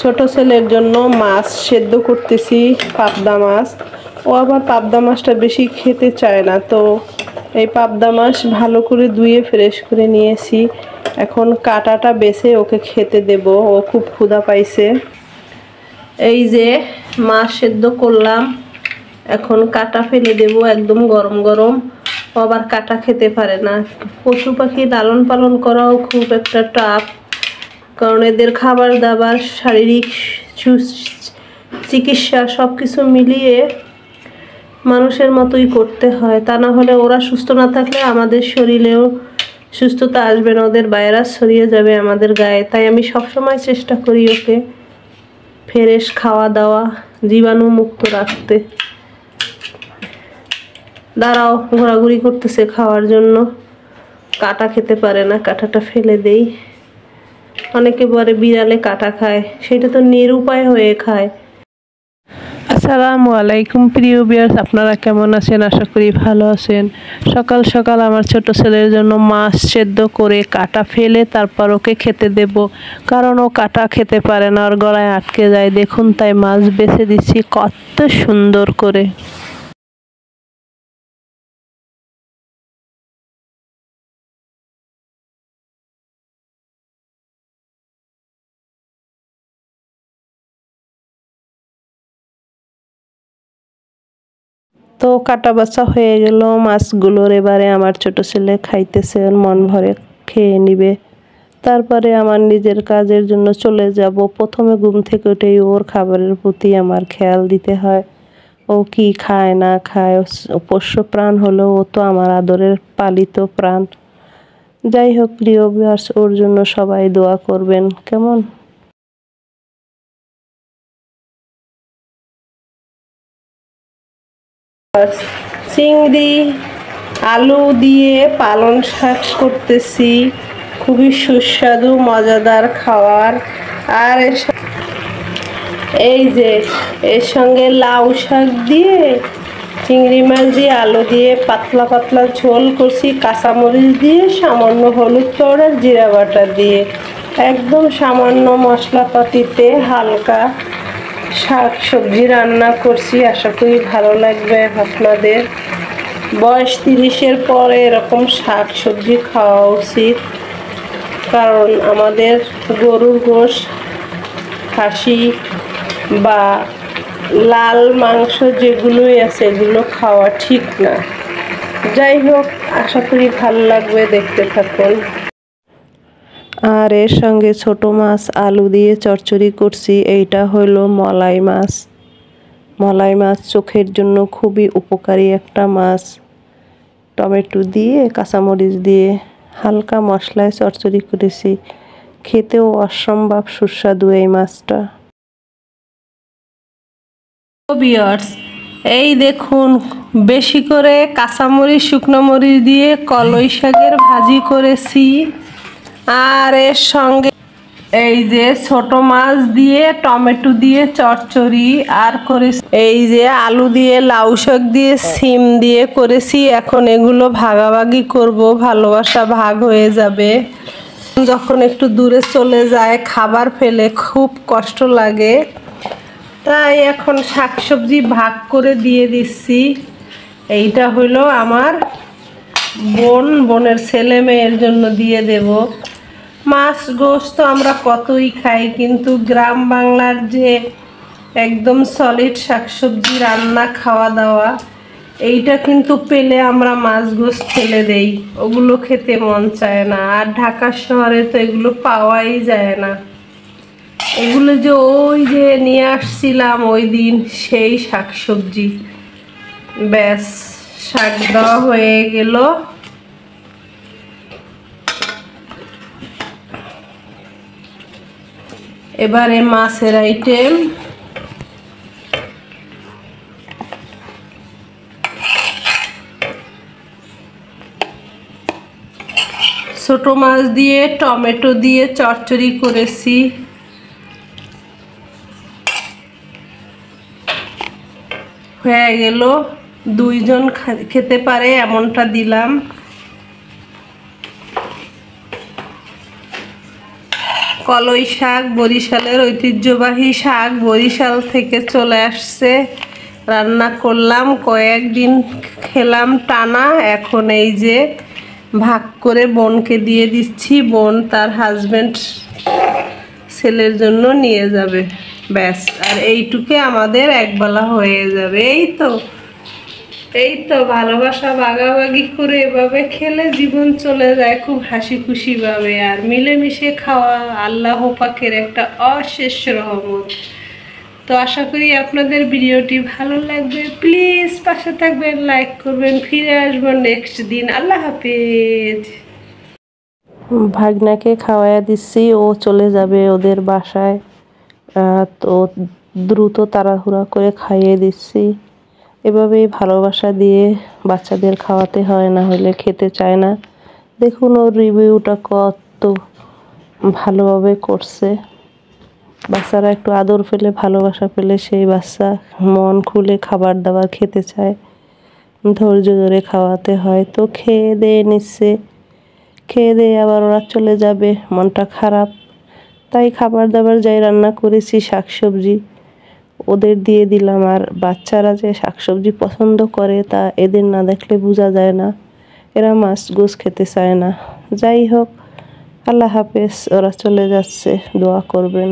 ছোট ছেলের জন্য মাছ সেদ্ধ করতেছি, পাবদা মাছ। ও আবার পাবদা মাছটা বেশি খেতে চায় না, তো এই পাবদা মাছ ভালো করে ধুয়ে ফ্রেশ করে নিয়েছি। এখন কাঁটাটা বেছে ওকে খেতে দেব, ও খুব ক্ষুধা পাইছে। এই যে মাছ সেদ্ধ করলাম, এখন কাঁটা ফেলে দেব, একদম গরম গরম। ও আবার কাঁটা খেতে পারে না। পশু পাখি লালন পালন করাও খুব একটা টাফ, কারণ এদের খাবার দাবার, শারীরিক চিকিৎসা সব কিছু মিলিয়ে মানুষের মতোই করতে হয়। তা না হলে ওরা সুস্থ না থাকলে আমাদের শরীরেও সুস্থতা আসবে না, ওদের ভাইরাস ছড়িয়ে যাবে আমাদের গায়ে। তাই আমি সবসময় চেষ্টা করি ওকে ফ্রেশ খাওয়া দাওয়া, জীবাণু মুক্ত রাখতে। দাঁড়াও, ঘোরাঘুরি করতেছে খাওয়ার জন্য। কাঁটা খেতে পারে না, কাঁটাটা ফেলে দেই। অনেকে বলে বিড়ালে কাঁটা খায়, সেটা তো নিরুপায় হয়ে খায়। আসসালামু আলাইকুম প্রিয় ভিউয়ার্স, আপনারা কেমন আছেন? আশা করি ভালো আছেন। সকাল সকাল আমার ছোট ছেলের জন্য মাছ সেদ্ধ করে কাঁটা ফেলে তারপর ওকে খেতে দেব, কারণ ও কাঁটা খেতে পারে না, ওর গলায় আটকে যায়। দেখুন, তাই মাছ বেছে দিচ্ছি কত সুন্দর করে। তো কাটা বাছা হয়ে গেল মাছগুলোর, এবারে আমার ছোট ছেলে খাইতেছে, ওর মন ভরে খেয়ে নিবে। তারপরে আমার নিজের কাজের জন্য চলে যাব। প্রথমে ঘুম থেকে উঠেই ওর খাবারের প্রতি আমার খেয়াল দিতে হয়। ও কি খায় না খায়, পোষ্য প্রাণ হলেও ও তো আমার আদরের পালিত প্রাণ। যাই হোক প্রিয় ভিউয়ার্স, ওর জন্য সবাই দোয়া করবেন কেমন। চিংড়ি আলু দিয়ে পালং শাক করতেছি, খুবই সুস্বাদু মজাদার খাবার। আর এই যে এর সঙ্গে লাউ শাক দিয়ে, চিংড়ি মাছ দিয়ে, আলু দিয়ে পাতলা পাতলা ঝোল করছি, কাঁচামরিচ দিয়ে, সামান্য হলুদ পাউডার, জিরা বাটা দিয়ে, একদম সামান্য মশলাপাতিতে হালকা শাক সবজি রান্না করছি। আশা করি ভালো লাগবে আপনাদের। বয়স 30-এর পরে এরকম শাক সবজি খাওয়া উচিত, কারণ আমাদের গরুর গোশ, খাসি বা লাল মাংস যেগুলোই আছে এগুলো খাওয়া ঠিক না। যাই হোক, আশা করি ভালো লাগবে, দেখতে থাকুন। আর এর সঙ্গে ছোট মাছ আলু দিয়ে চচ্চড়ি করছি। এইটা হলো মলাই মাছ। মলাই মাছ চোখের জন্য খুবই উপকারী একটা মাছ। টমেটো দিয়ে, কাঁচামরিচ দিয়ে হালকা মশলায় চচ্চড়ি করেছি, খেতেও অসম্ভব সুস্বাদু এই মাছটা। ভিউয়ার্স, এই দেখুন, বেশি করে কাঁচামরিচ, শুকনো মরিচ দিয়ে কলই শাকের ভাজি করেছি। আর এর সঙ্গে এই যে ছোট মাছ দিয়ে টমেটো দিয়ে চচ্চড়ি, আর করেছি এই যে আলু দিয়ে, লাউ শাক দিয়ে, সিম দিয়ে করেছি। এখন এগুলো ভাগাভাগি করব, ভালোবাসা ভাগ হয়ে যাবে। যখন একটু দূরে চলে যায় খাবার ফেলে খুব কষ্ট লাগে, তাই এখন শাকসবজি ভাগ করে দিয়ে দিচ্ছি। এইটা হলো আমার বোনের ছেলে মেয়ের জন্য দিয়ে দেব। মাছ গোশত আমরা কতই খাই, কিন্তু গ্রাম বাংলার যে একদম সলিড শাকসবজি রান্না খাওয়া দাওয়া, এইটা কিন্তু পেলে আমরা মাছ গোশত ফেলে দেই, ওগুলো খেতে মন চায় না। আর ঢাকা শহরে তো এগুলো পাওয়াই যায় না। এগুলো যে ওই যে নিয়ে আসছিলাম ওই দিন, সেই শাকসবজি। ব্যাস, শাক দেওয়া হয়ে গেল। এবারে মাছের আইটেম। ছোট মাছ দিয়ে টমেটো দিয়ে চচ্চড়ি করেছি। হয়ে গেল, দুইজন খেতে পারে এমনটা দিলাম। কলই শাক বরিশালের ঐতিহ্যবাহী শাক, বরিশাল থেকে চলে আসছে। রান্না করলাম, কয়েকদিন খেলাম টানা। এখন এই যে ভাগ করে বোনকে দিয়ে দিচ্ছি, বোন তার হাজবেন্ড ছেলের জন্য নিয়ে যাবে, ব্যাস। আর এইটুকে আমাদের একবেলা হয়ে যাবে। এই তো ভালোবাসা ভাগাভাগি করে এভাবে খেলে জীবন চলে যায় খুব হাসি খুশি ভাবে। আর মিলেমিশে খাওয়া আল্লাহ পাকের একটা অশেষ রহমত। তো আশা করি আপনাদের ভিডিওটি ভালো লাগবে। প্লিজ পাশে থাকবেন, লাইক করবেন। ফিরে আসবো নেক্সট দিন। আল্লাহ হাফেজ। ভাগনাকে খাওয়াইয়া দিচ্ছি, ও চলে যাবে ওদের বাসায়। তো দ্রুত তাড়াহুড়া করে খাইয়ে দিচ্ছি। এভাবেই ভালোবাসা দিয়ে বাচ্চাদের খাওয়াতে হয়, না হলে খেতে চায় না। দেখুন ওর রিভিউটা কত ভালোভাবে করছে। বাচ্চারা একটু আদর পেলে, ভালোবাসা পেলে সেই বাচ্চা মন খুলে খাবার দাবার খেতে চায়। ধৈর্য ধরে খাওয়াতে হয়। তো খেয়ে দিয়ে নিচ্ছে, খেয়ে দিয়ে আবার ওরা চলে যাবে, মনটা খারাপ। তাই খাবার দাবার যাই রান্না করেছি, শাকসবজি ওদের দিয়ে দিলাম। আর বাচ্চারা যে শাকসবজি পছন্দ করে তা এদের না দেখলে বোঝা যায় না, এরা মাছ গোছ খেতে চায় না। যাই হোক, আল্লাহ হাফেজ, ওরা চলে যাচ্ছে, দোয়া করবেন।